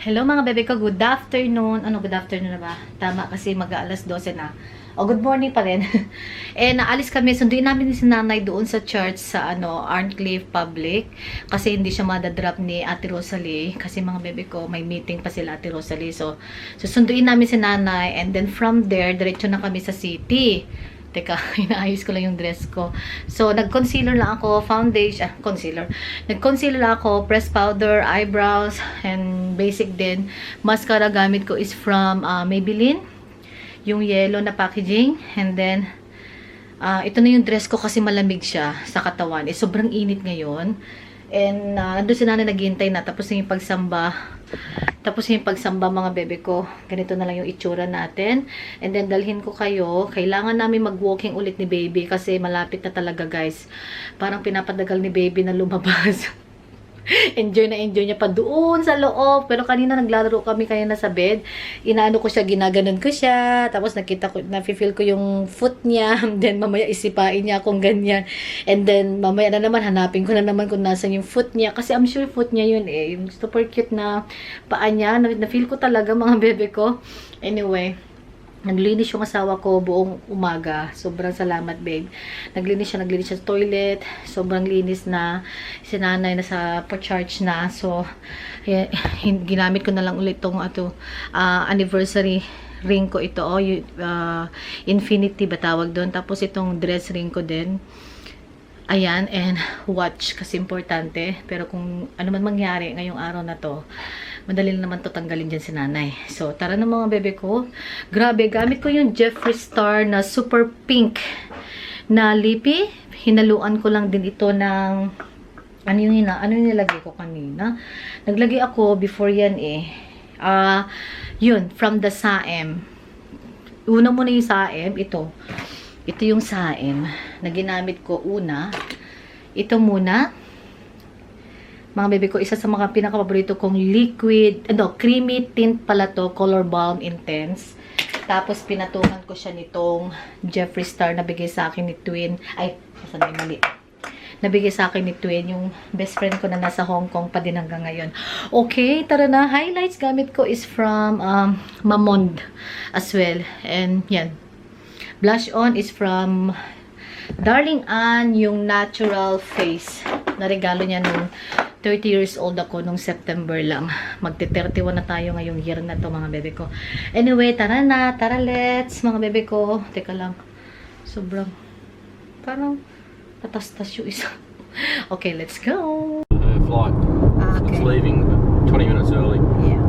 Hello mga bebe ko, good afternoon. Ano, good afternoon na ba? Tama kasi mag-aalas 12 na. O, good morning pa rin. Naalis kami, sunduin namin si nanay doon sa church sa Arncliffe Public. Kasi hindi siya madadrop ni Ate Rosalie. Kasi mga bebe ko, may meeting pa sila Ate Rosalie. So sunduin namin si nanay. And then from there, diretso na kami sa city. Teka, inaayos ko lang yung dress ko. So, nag-concealer lang ako, foundation, concealer. Nag-concealer lang ako, press powder, eyebrows, and basic din. Mascara gamit ko is from Maybelline. Yung yellow na packaging. And then, ito na yung dress ko kasi malamig siya sa katawan. Sobrang init ngayon. And, nandun si nanay naghihintay na. Tapos na yung pagsamba. Mga bebe ko. Ganito na lang yung itsura natin. And then, dalhin ko kayo. Kailangan namin mag-walking ulit ni baby kasi malapit na talaga, guys. Parang pinapadagal ni baby na lumabas. Enjoy niya pa doon sa loob. Pero kanina naglalaro kami kaya nasa bed. Inaano ko siya, ginaganon ko siya. Tapos nafe-feel ko yung foot niya. And then mamaya isipain niya kung ganyan. And then mamaya na naman hanapin ko na naman kung nasan yung foot niya. Kasi I'm sure foot niya yun eh. Yung super cute na paa niya. Na-feel ko talaga mga bebe ko. Anyway. Naglinis yung asawa ko buong umaga. Sobrang salamat, babe. Naglinis siya sa toilet. Sobrang linis na. Si nanay na sa pa-charge na. So, ginamit ko na lang ulit itong anniversary ring ko ito. Infinity ba tawag doon. Tapos itong dress ring ko din. Ayan, and watch kasi importante. Pero kung ano man mangyari ngayong araw na to, madali naman to tanggalin dyan si nanay. So, tara na mga bebe ko. Grabe, gamit ko yung Jeffree Star na super pink na lippy. Hinaluan ko lang din ito ng ano yung nilagay ko kanina. Naglagay ako before yan eh. Yun, from the Saem. Una muna yung Saem, ito. Ito yung Saem na ginamit ko una. Ito muna. Mga bebe ko, isa sa mga pinaka-paborito kong liquid, creamy tint pala to, Color Balm Intense. Tapos pinatungan ko siya nitong Jeffree Star na bigay sa akin ni Twin. Ay, saan yung mali? Nabigay sa akin ni Twin, yung best friend ko na nasa Hong Kong pa din hanggang ngayon. Okay, tara na. Highlights gamit ko is from Mamonde as well. And yan. Blush on is from Darling Ann, yung Natural Face. Naregalo niya nung 30 years old ako nung September lang. Magte-31 na tayo ngayong year na to mga bebe ko. Anyway, tara na. Tara, let's mga bebe ko. Teka lang. Sobrang parang patastas yung isa. Okay, let's go. Flight. Okay. It's leaving 20 minutes early. Yeah.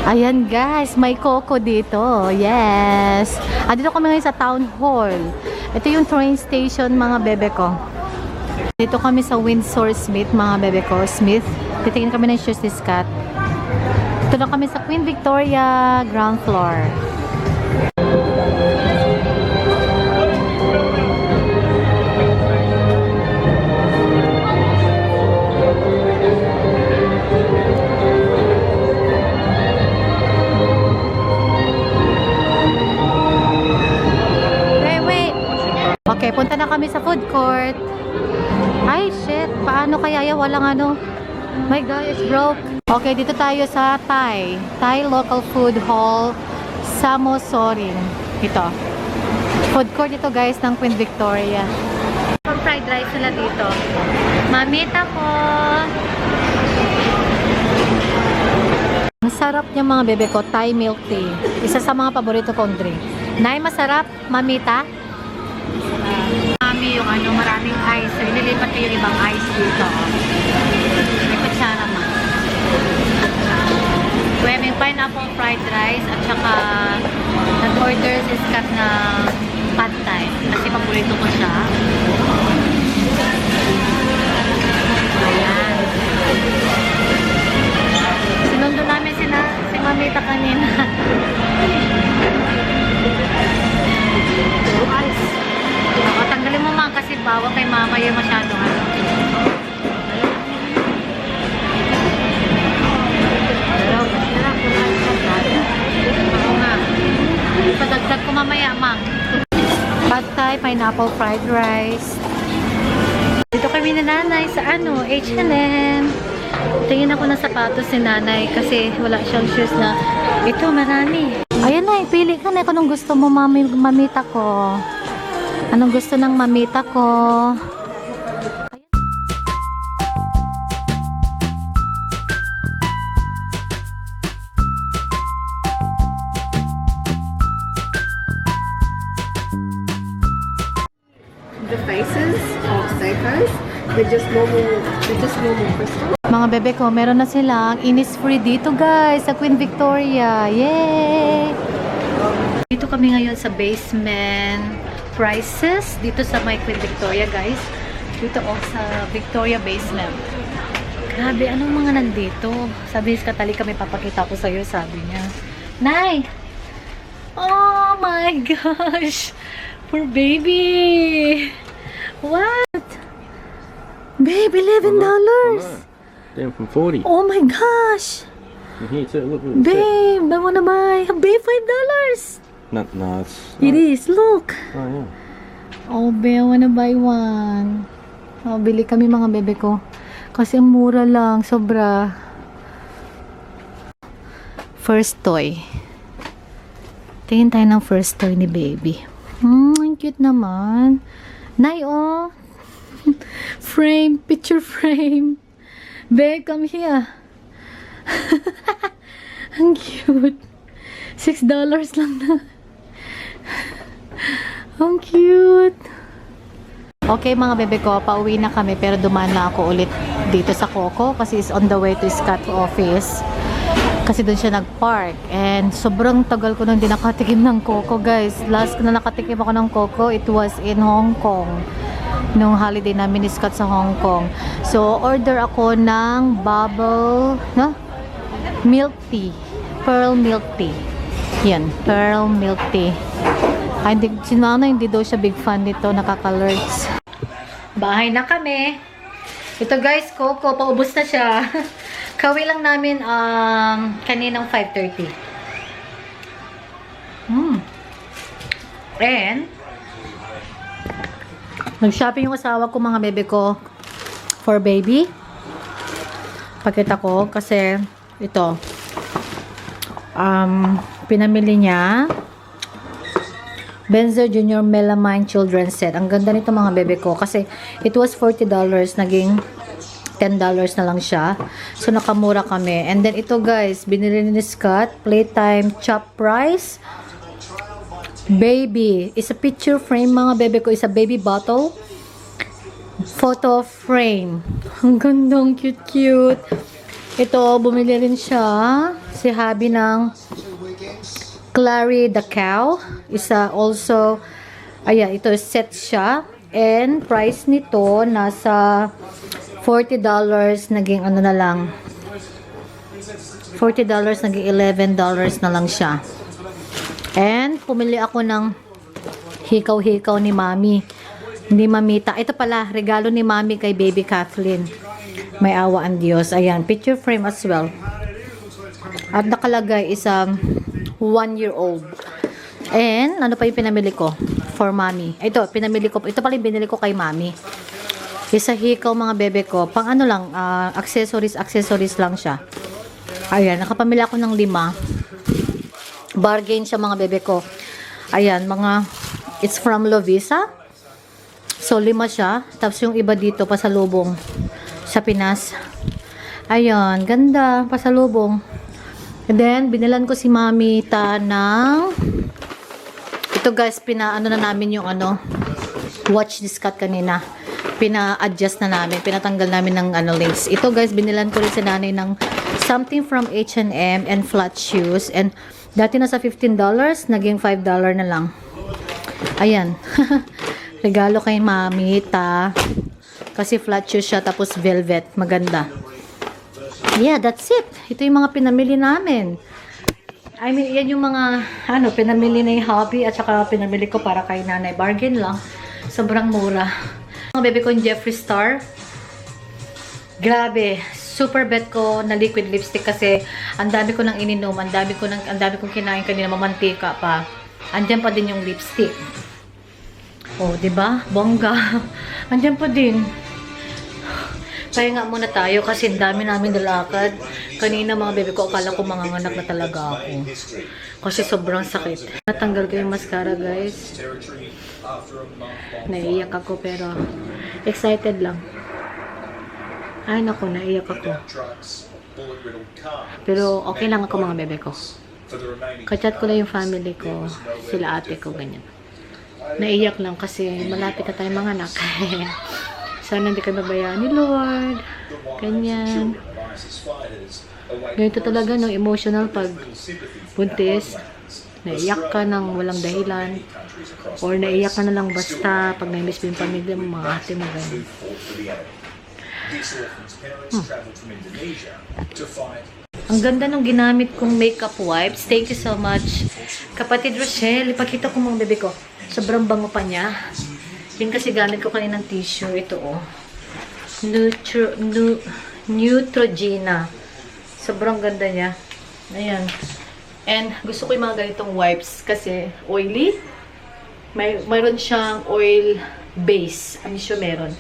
Ayan guys, may Coco dito. Yes. Dito kami ngayon sa Town Hall. Ito yung train station mga bebe ko. Dito kami sa Windsor Smith mga bebe ko. Smith. Titingin kami ng shoes ni Scott. Ito na kami sa Queen Victoria ground floor. Okay, punta na kami sa food court. Ay, shit. Paano kaya yan? Walang My God, it's broke. Okay, dito tayo sa Thai. Thai Local Food Hall. Samosorin. Ito. Food court ito guys ng Queen Victoria. Fried rice nila dito. Mamita ko. Ang sarap niya mga bebe ko. Thai milk tea. Isa sa mga paborito kong drink. Nay, masarap. Mamita. Yung maraming ice. So, inilipat ko yung ibang ice dito. May kutsara man. May pineapple fried rice at saka nag-order si Scott na pad thai. Kasi paborito ko siya. Ayan. Sinundo namin si Mamita kanina. Ice. Tanggalin mo mga kasi bawa kay mama yung masyadong Ako nga. Padagdag ko mamaya, mang. Pad Thai, pineapple fried rice. Dito kami na nanay sa H&M. Tingin ako ng sapatos ni nanay kasi wala siyang shoes na ito marami. Ayan na, pili ka na kung anong gusto mo mamita ko. Anong gusto ng mamita ko? The faces of sofas, they're just normal crystal. Mga bebe ko, meron na silang Innisfree dito guys sa Queen Victoria. Yay! Dito kami ngayon sa basement prices dito sa my Queen Victoria guys. Dito sa Victoria basement. Grabe, anong mga nandito? Sabi ni Katali kami papakita ko sa'yo, sabi niya. Nay! Oh my gosh! Poor baby! What? Babe, $11! Down from 40. Oh my gosh! And here too, look. Babe, I wanna buy. Babe, $5! No, it's... It is, look! Oh, yeah. Oh, babe, I wanna buy one. Oh, bili kami mga bebe ko. Kasi ang mura lang, sobra. First toy. Tingin tayo ng first toy ni baby. Ang cute naman. Nay, oh. Frame, picture frame. Babe, come here. Ang cute. $6 lang na. Ang cute. Okay mga bebe ko, pauwi na kami pero dumaan na ako ulit dito sa Coco kasi is on the way to Scott's office. Kasi doon siya nag-park and sobrang tagal ko nang di nakatikim ng Coco guys. Last na nakatikim ako ng Coco, it was in Hong Kong. Nung holiday namin ni Scott sa Hong Kong. So, order ako ng bubble, milk tea. Pearl milk tea. Yan, pearl milk tea. Ay, si Nana, hindi daw siya big fan nito, nakaka-alerts. Bahay na kami. Ito guys, Coco, paubos na siya. Kawi lang namin kaninang 5:30. And nag-shopping yung asawa ko mga bebe ko for baby. Pakita ko kasi ito pinamili niya Benzer Junior Melamine Children's Set. Ang ganda nito mga bebe ko kasi it was $40, naging $10 na lang siya. So nakamura kami. And then ito guys, binili ni Scott, Playtime Chop Price. Baby, is a picture frame mga bebe ko, is a baby bottle. Photo frame. Ang gandang cute. Ito, bumili rin siya si Habi ng Clary the Cow. Isa also, ayan, ito set siya. And price nito, nasa $40, naging ano na lang. $40, naging $11 na lang siya. And, pumili ako ng hikaw-hikaw ni Mami. Hindi mamita. Ito pala, regalo ni Mami kay baby Kathleen. May awa ang Diyos. Ayan, picture frame as well. At nakalagay is 1-year-old. And, ano pa yung pinamili ko? For Mami. Ito, pinamili ko. Ito pala yung binili ko kay Mami. Isa hikaw mga bebe ko. Pang ano lang, accessories lang siya. Ayan, nakapamili ako ng 5. Bargain siya mga bebe ko. Ayan, it's from Lovisa. So, 5 siya. Tapos yung iba dito, pasalubong sa Pinas. Ayan, ganda. Pasalubong. And then, binilan ko si Mami ng ito guys, ano na namin yung watch this cut kanina. Pina-adjust na namin. Pinatanggal namin ng links. Ito guys, binilan ko rin si nanay ng something from H&M and flat shoes. And dati nasa $15, naging $5 na lang. Ayan. Regalo kay Mami, kasi flat shoes siya, tapos velvet. Maganda. Yeah, that's it. Ito yung mga pinamili namin. I mean, yan yung mga, pinamili na yung hobby, at saka pinamili ko para kay nanay. Bargain lang. Sobrang mura. Mga bebe ko yung Jeffree Star. Grabe. Super bet ko na liquid lipstick kasi ang dami ko nang ininom, ang dami kong kinain kanina, mamantika pa. Andiyan pa din yung lipstick. Oh, 'di ba? Bongga. Andiyan pa din. Pahinga muna tayo kasi ang dami namin nalakad. Kanina mga bebe ko, akala ko manganganak na talaga ako. Kasi sobrang sakit. Natanggal ko yung mascara, guys. Naiiyak ako pero excited lang. Ay naku, naiiyak ako. Pero okay lang ako mga bebe ko. Kachat ko lang yung family ko, sila ate ko, ganyan. Naiiyak lang kasi malapit na tayo mga anak. Sana hindi ka babayaan ni Lord. Ganyan. Ganito talaga, no, emotional pag buntis. Naiyak ka ng walang dahilan. Or naiyak ka na lang basta pag na-miss mo yung pamilya mo, mga ate mo, ganyan. Ang ganda nung ginamit kong makeup wipes. Thank you so much. Kapatid Rochelle, ipakita ko mga bebe ko. Sobrang bango pa niya. Yun kasi gamit ko kaninang tissue. Ito, oh. Neutrogena. Sobrang ganda niya. Ayan. And gusto ko yung mga ganitong wipes kasi oily. Mayroon siyang oil base. I'm sure meron.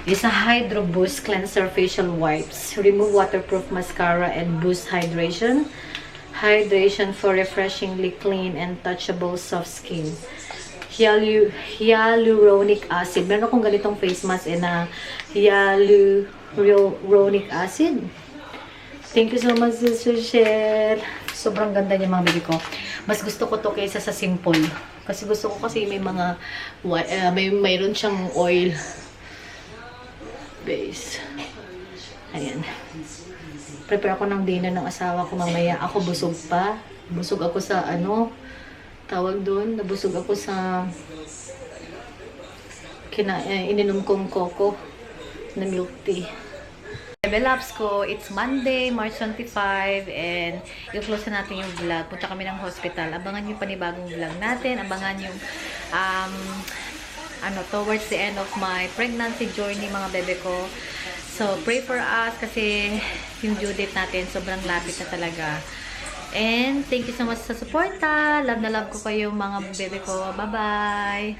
It's a Hydro Boost Cleanser Facial Wipes. Remove waterproof mascara and boost hydration. Hydration for refreshingly clean and touchable soft skin. Hyaluronic acid. Meron akong ganitong face mask na hyaluronic acid. Thank you so much, Sister Shell. Sobrang ganda niya mga baby ko. Mas gusto ko to kaysa sa simple. Kasi gusto ko kasi may mga mayroon siyang oil base. Ayan. Prepare ako ng dinner ng asawa ko mamaya. Ako busog pa. Busog ako sa ano, tawag doon, nabusog ako sa ininom kong coco na milk tea. Loves ko, it's Monday, March 25, and i-close na natin yung vlog. Punta kami ng hospital. Abangan yung panibagong vlog natin. Abangan yung towards the end of my pregnancy journey, mga bebe ko. So, pray for us kasi yung due date natin sobrang lapit na talaga. And thank you so much sa suporta. Love na love ko kayo mga bebe ko. Bye-bye!